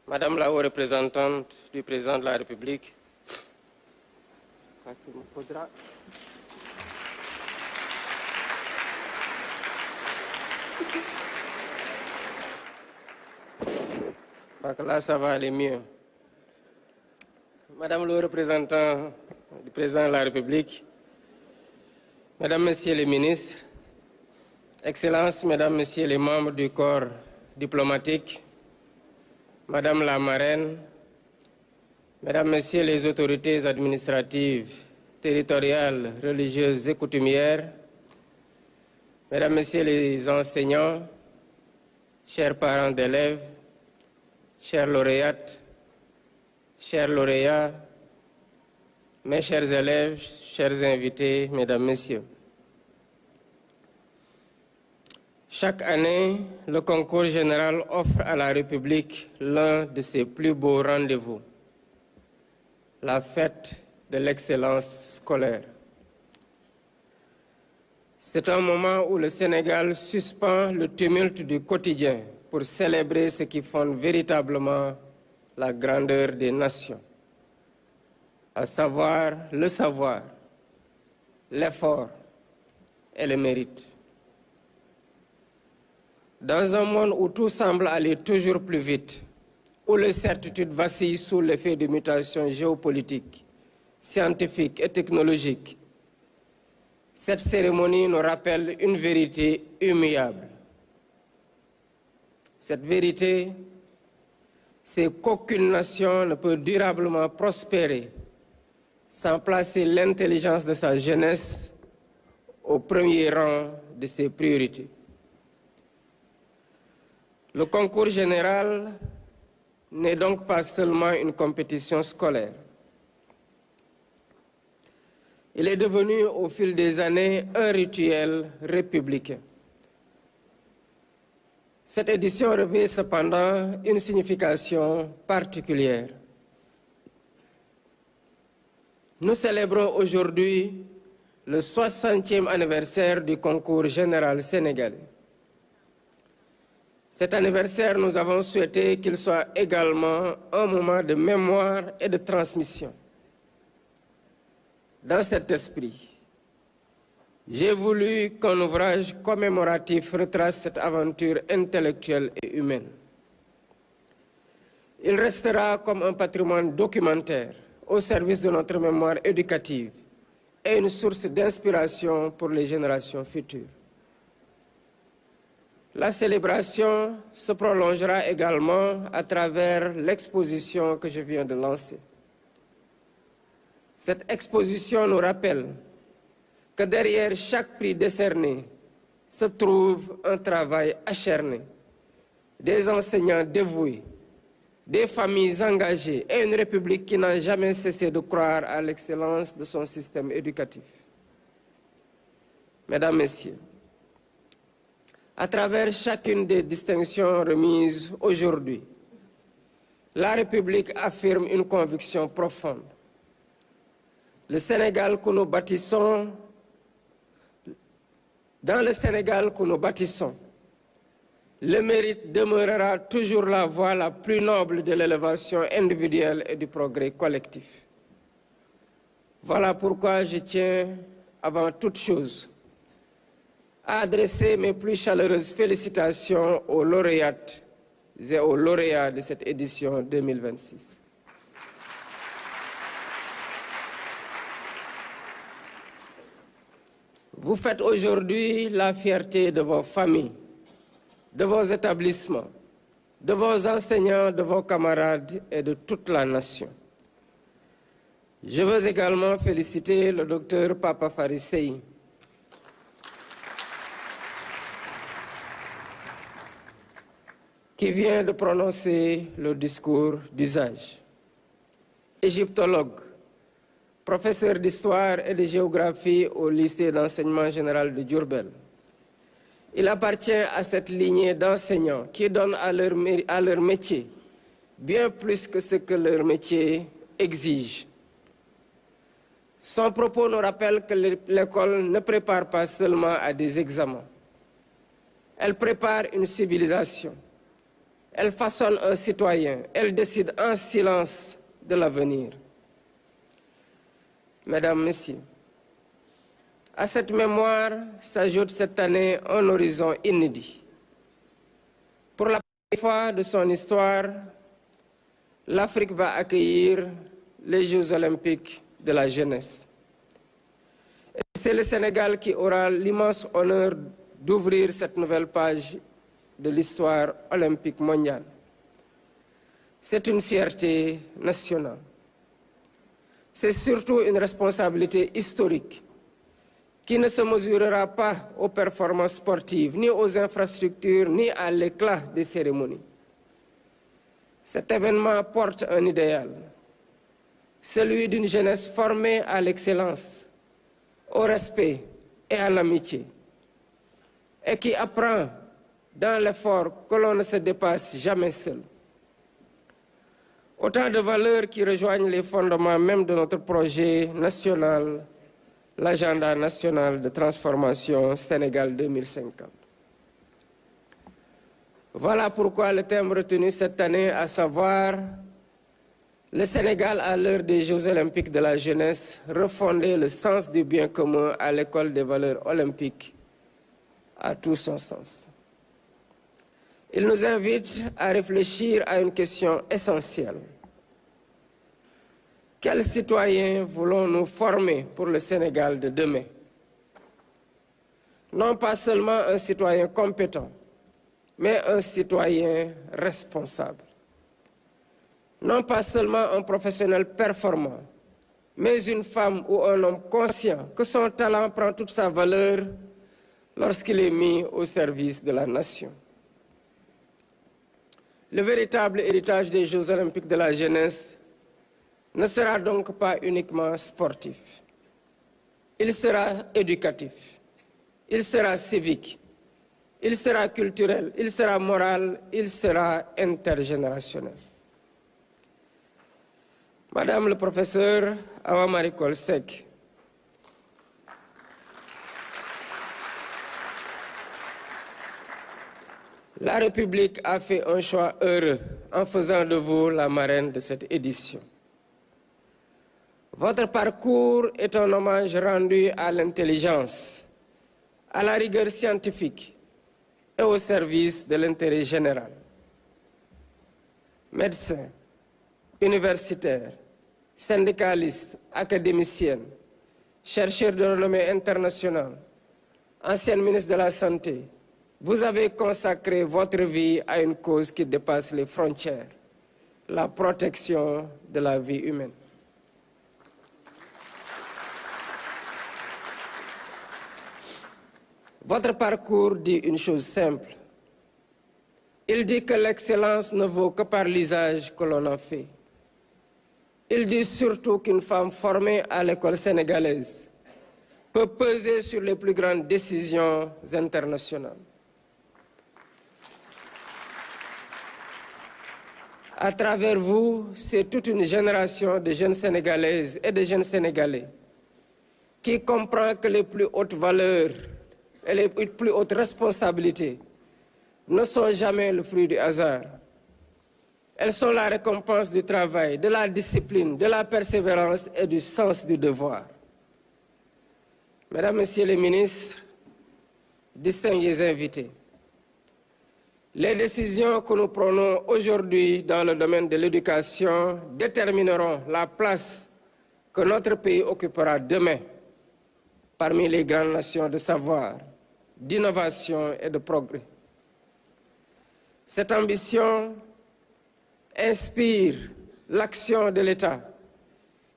Madame la haute représentante du président de la République, là, ça va aller mieux. Madame le représentant du président de la République, Mesdames, Messieurs les ministres, Excellences, Mesdames, Messieurs les membres du corps diplomatique, Madame la marraine, Mesdames, Messieurs les autorités administratives, territoriales, religieuses et coutumières, Mesdames, Messieurs les enseignants, chers parents d'élèves, chères lauréates, chers lauréats, mes chers élèves, chers invités, Mesdames, Messieurs. Chaque année, le concours général offre à la République l'un de ses plus beaux rendez-vous, la fête de l'excellence scolaire. C'est un moment où le Sénégal suspend le tumulte du quotidien pour célébrer ce qui fonde véritablement la grandeur des nations, à savoir, l'effort et le mérite. Dans un monde où tout semble aller toujours plus vite, où les certitudes vacillent sous l'effet de mutations géopolitiques, scientifiques et technologiques, cette cérémonie nous rappelle une vérité immuable. Cette vérité, c'est qu'aucune nation ne peut durablement prospérer sans placer l'intelligence de sa jeunesse au premier rang de ses priorités. Le concours général n'est donc pas seulement une compétition scolaire. Il est devenu au fil des années un rituel républicain. Cette édition revêt cependant une signification particulière. Nous célébrons aujourd'hui le 60e anniversaire du concours général sénégalais. Cet anniversaire, nous avons souhaité qu'il soit également un moment de mémoire et de transmission. Dans cet esprit, j'ai voulu qu'un ouvrage commémoratif retrace cette aventure intellectuelle et humaine. Il restera comme un patrimoine documentaire au service de notre mémoire éducative et une source d'inspiration pour les générations futures. La célébration se prolongera également à travers l'exposition que je viens de lancer. Cette exposition nous rappelle que derrière chaque prix décerné se trouve un travail acharné, des enseignants dévoués, des familles engagées et une République qui n'a jamais cessé de croire à l'excellence de son système éducatif. Mesdames, Messieurs, à travers chacune des distinctions remises aujourd'hui, la République affirme une conviction profonde. Le Sénégal que nous bâtissons, dans le Sénégal que nous bâtissons, le mérite demeurera toujours la voie la plus noble de l'élévation individuelle et du progrès collectif. Voilà pourquoi je tiens, avant toute chose, à adresser mes plus chaleureuses félicitations aux lauréates et aux lauréats de cette édition 2026. Vous faites aujourd'hui la fierté de vos familles, de vos établissements, de vos enseignants, de vos camarades et de toute la nation. Je veux également féliciter le docteur Papa Farisei, qui vient de prononcer le discours d'usage. Égyptologue, professeur d'histoire et de géographie au lycée d'enseignement général de Diourbel. Il appartient à cette lignée d'enseignants qui donnent à leur métier bien plus que ce que leur métier exige. Son propos nous rappelle que l'école ne prépare pas seulement à des examens. Elle prépare une civilisation. Elle façonne un citoyen, elle décide en silence de l'avenir. Mesdames, Messieurs, à cette mémoire s'ajoute cette année un horizon inédit. Pour la première fois de son histoire, l'Afrique va accueillir les Jeux olympiques de la jeunesse. C'est le Sénégal qui aura l'immense honneur d'ouvrir cette nouvelle page de l'histoire olympique mondiale. C'est une fierté nationale. C'est surtout une responsabilité historique qui ne se mesurera pas aux performances sportives, ni aux infrastructures, ni à l'éclat des cérémonies. Cet événement porte un idéal, celui d'une jeunesse formée à l'excellence, au respect et à l'amitié, et qui apprend dans l'effort que l'on ne se dépasse jamais seul. Autant de valeurs qui rejoignent les fondements même de notre projet national, l'agenda national de transformation Sénégal 2050. Voilà pourquoi le thème retenu cette année, à savoir le Sénégal à l'heure des Jeux olympiques de la jeunesse, refonder le sens du bien commun à l'école des valeurs olympiques, a tout son sens. Il nous invite à réfléchir à une question essentielle. Quels citoyens voulons-nous former pour le Sénégal de demain? Non pas seulement un citoyen compétent, mais un citoyen responsable. Non pas seulement un professionnel performant, mais une femme ou un homme conscient que son talent prend toute sa valeur lorsqu'il est mis au service de la nation. Le véritable héritage des Jeux olympiques de la jeunesse ne sera donc pas uniquement sportif. Il sera éducatif, il sera civique, il sera culturel, il sera moral, il sera intergénérationnel. Madame le professeur Awa Marie Coll Seck, la République a fait un choix heureux en faisant de vous la marraine de cette édition. Votre parcours est un hommage rendu à l'intelligence, à la rigueur scientifique et au service de l'intérêt général. Médecins, universitaires, syndicalistes, académiciennes, chercheurs de renommée internationale, ancienne ministre de la Santé, vous avez consacré votre vie à une cause qui dépasse les frontières, la protection de la vie humaine. Votre parcours dit une chose simple. Il dit que l'excellence ne vaut que par l'usage que l'on en fait. Il dit surtout qu'une femme formée à l'école sénégalaise peut peser sur les plus grandes décisions internationales. À travers vous, c'est toute une génération de jeunes Sénégalaises et de jeunes Sénégalais qui comprend que les plus hautes valeurs et les plus hautes responsabilités ne sont jamais le fruit du hasard. Elles sont la récompense du travail, de la discipline, de la persévérance et du sens du devoir. Mesdames, Messieurs les ministres, distingués invités, les décisions que nous prenons aujourd'hui dans le domaine de l'éducation détermineront la place que notre pays occupera demain parmi les grandes nations de savoir, d'innovation et de progrès. Cette ambition inspire l'action de l'État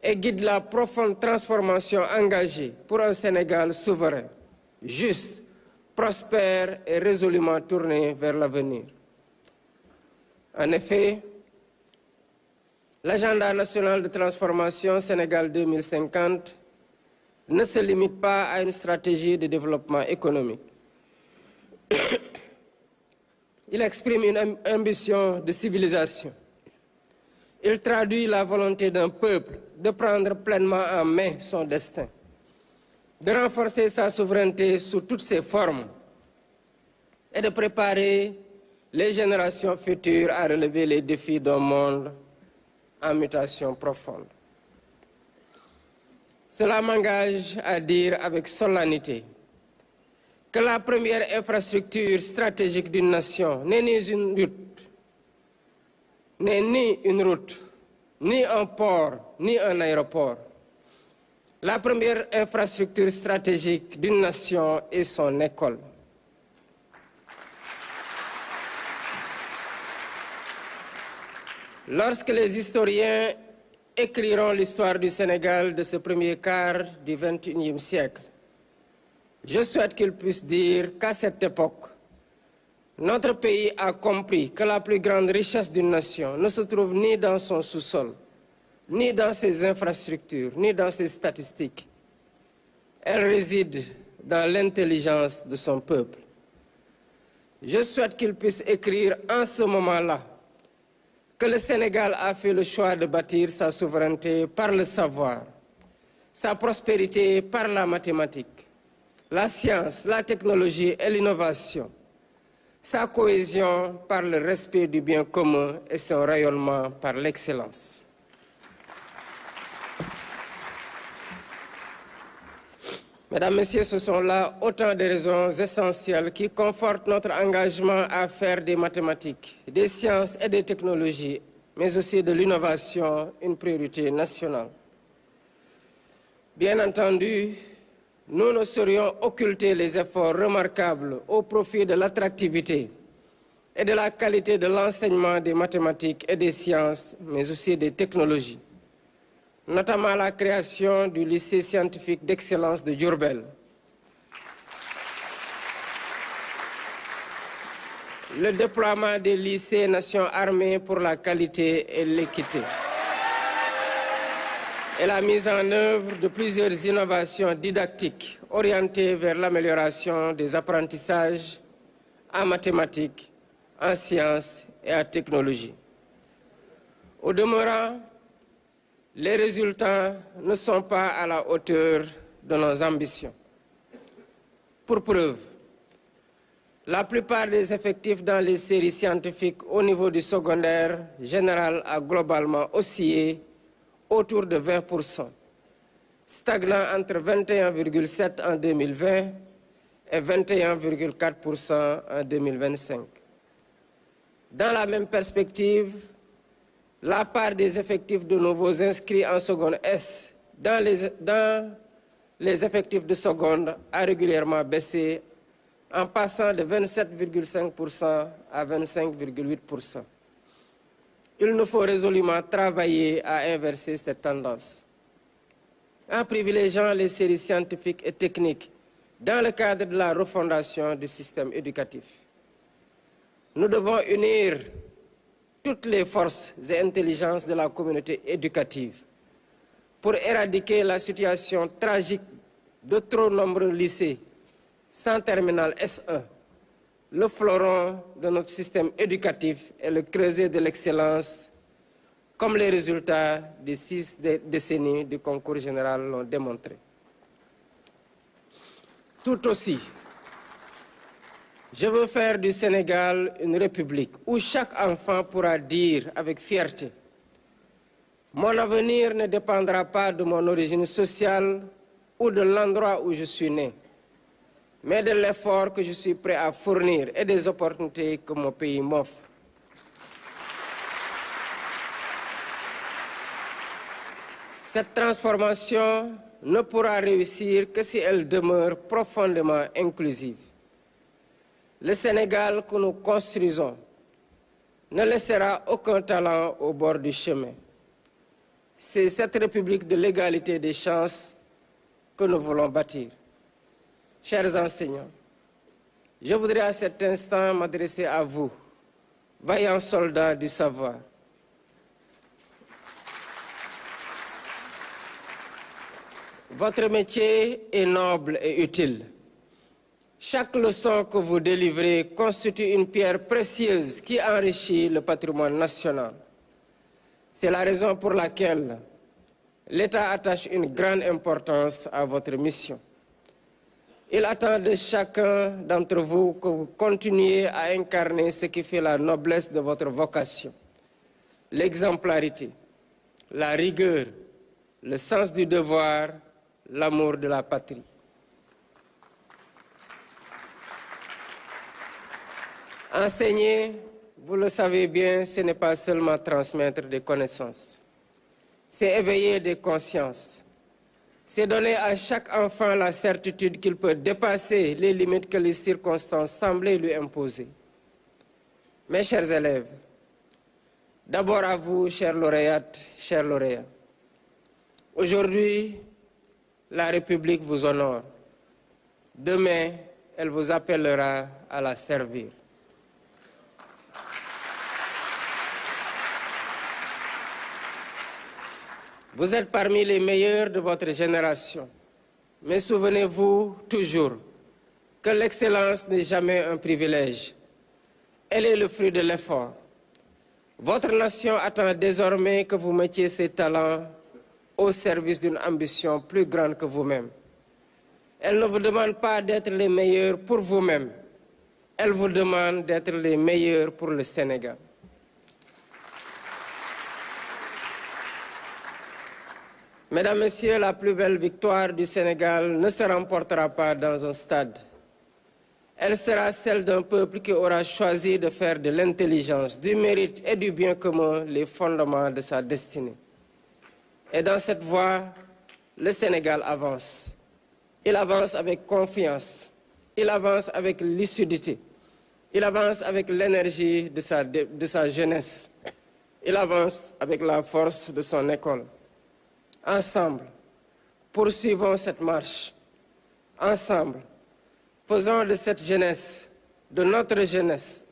et guide la profonde transformation engagée pour un Sénégal souverain, juste, prospère et résolument tourné vers l'avenir. En effet, l'agenda national de transformation Sénégal 2050 ne se limite pas à une stratégie de développement économique. Il exprime une ambition de civilisation. Il traduit la volonté d'un peuple de prendre pleinement en main son destin, de renforcer sa souveraineté sous toutes ses formes et de préparer les générations futures à relever les défis d'un monde en mutation profonde. Cela m'engage à dire avec solennité que la première infrastructure stratégique d'une nation n'est ni une route, ni un port, ni un aéroport. La première infrastructure stratégique d'une nation est son école. Lorsque les historiens écriront l'histoire du Sénégal de ce premier quart du XXIe siècle, je souhaite qu'ils puissent dire qu'à cette époque, notre pays a compris que la plus grande richesse d'une nation ne se trouve ni dans son sous-sol, ni dans ses infrastructures, ni dans ses statistiques. Elle réside dans l'intelligence de son peuple. Je souhaite qu'ils puissent écrire en ce moment-là que le Sénégal a fait le choix de bâtir sa souveraineté par le savoir, sa prospérité par la mathématique, la science, la technologie et l'innovation, sa cohésion par le respect du bien commun et son rayonnement par l'excellence. Mesdames, Messieurs, ce sont là autant de raisons essentielles qui confortent notre engagement à faire des mathématiques, des sciences et des technologies, mais aussi de l'innovation, une priorité nationale. Bien entendu, nous ne saurions occulter les efforts remarquables au profit de l'attractivité et de la qualité de l'enseignement des mathématiques et des sciences, mais aussi des technologies, notamment la création du lycée scientifique d'excellence de Diourbel, le déploiement des lycées Nations Armées pour la qualité et l'équité, et la mise en œuvre de plusieurs innovations didactiques orientées vers l'amélioration des apprentissages en mathématiques, en sciences et en technologie. Au demeurant, les résultats ne sont pas à la hauteur de nos ambitions. Pour preuve, la plupart des effectifs dans les séries scientifiques au niveau du secondaire général a globalement oscillé autour de 20%, stagnant entre 21,7% en 2020 et 21,4% en 2025. Dans la même perspective, la part des effectifs de nouveaux inscrits en seconde S dans les effectifs de seconde a régulièrement baissé en passant de 27,5% à 25,8%. Il nous faut résolument travailler à inverser cette tendance. En privilégiant les séries scientifiques et techniques dans le cadre de la refondation du système éducatif, nous devons unir toutes les forces et intelligences de la communauté éducative pour éradiquer la situation tragique de trop nombreux lycées sans terminal S1, le fleuron de notre système éducatif et le creuset de l'excellence, comme les résultats des 6 décennies du concours général l'ont démontré. Tout aussi, je veux faire du Sénégal une république où chaque enfant pourra dire avec fierté: mon avenir ne dépendra pas de mon origine sociale ou de l'endroit où je suis né, mais de l'effort que je suis prêt à fournir et des opportunités que mon pays m'offre. Cette transformation ne pourra réussir que si elle demeure profondément inclusive. Le Sénégal que nous construisons ne laissera aucun talent au bord du chemin. C'est cette République de l'égalité des chances que nous voulons bâtir. Chers enseignants, je voudrais à cet instant m'adresser à vous, vaillants soldats du savoir. Votre métier est noble et utile. Chaque leçon que vous délivrez constitue une pierre précieuse qui enrichit le patrimoine national. C'est la raison pour laquelle l'État attache une grande importance à votre mission. Il attend de chacun d'entre vous que vous continuiez à incarner ce qui fait la noblesse de votre vocation. L'exemplarité, la rigueur, le sens du devoir, l'amour de la patrie. Enseigner, vous le savez bien, ce n'est pas seulement transmettre des connaissances. C'est éveiller des consciences. C'est donner à chaque enfant la certitude qu'il peut dépasser les limites que les circonstances semblaient lui imposer. Mes chers élèves, d'abord à vous, chères lauréates, chers lauréats. Aujourd'hui, la République vous honore. Demain, elle vous appellera à la servir. Vous êtes parmi les meilleurs de votre génération. Mais souvenez-vous toujours que l'excellence n'est jamais un privilège. Elle est le fruit de l'effort. Votre nation attend désormais que vous mettiez ses talents au service d'une ambition plus grande que vous-même. Elle ne vous demande pas d'être les meilleurs pour vous-même. Elle vous demande d'être les meilleurs pour le Sénégal. Mesdames, Messieurs, la plus belle victoire du Sénégal ne se remportera pas dans un stade. Elle sera celle d'un peuple qui aura choisi de faire de l'intelligence, du mérite et du bien commun les fondements de sa destinée. Et dans cette voie, le Sénégal avance. Il avance avec confiance, il avance avec lucidité, il avance avec l'énergie de sa jeunesse, il avance avec la force de son école. Ensemble, poursuivons cette marche. Ensemble, faisons de cette jeunesse, de notre jeunesse,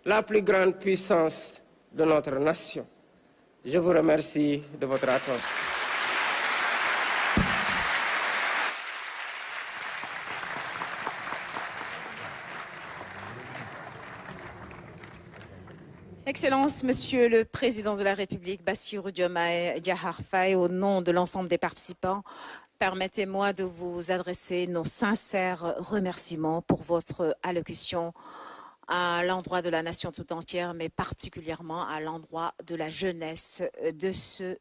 la plus grande puissance de notre nation. Je vous remercie de votre attention. Excellence, Monsieur le Président de la République, Bassirou Diomaye Diakhar Faye, au nom de l'ensemble des participants, permettez-moi de vous adresser nos sincères remerciements pour votre allocution à l'endroit de la nation tout entière, mais particulièrement à l'endroit de la jeunesse de ce